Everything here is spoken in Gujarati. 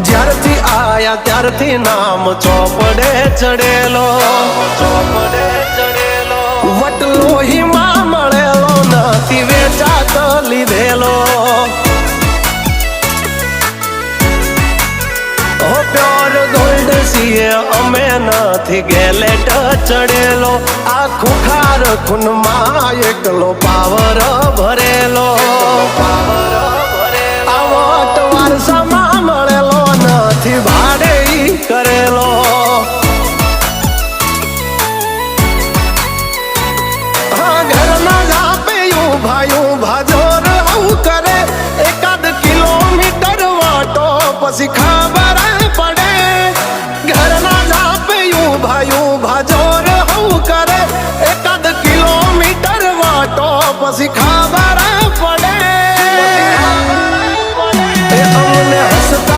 જ્યારથી આયા ત્યારથી નામ ચોપડે ચડેલો, વટલોહીમાં મળેલો નથી વેચાત લીધેલો. પ્યોર ગોલ્ડ સીએ અમે નથી ગેલેટ ચડેલો. આ ખુખાર ખૂનમાં એકલો પાવર ભરેલો. આ વટ વારસામાં મળેલો નથી ભાડે કરેલો. હા ઘરના જાપે ઊભા જોર આવું કરે. એકાદ કિલોમીટર વાટો પછી ખબર પડે. ઘરના જાપે ઊભા જોર આવું કરે. એકાદ કિલોમીટર વાટો પછી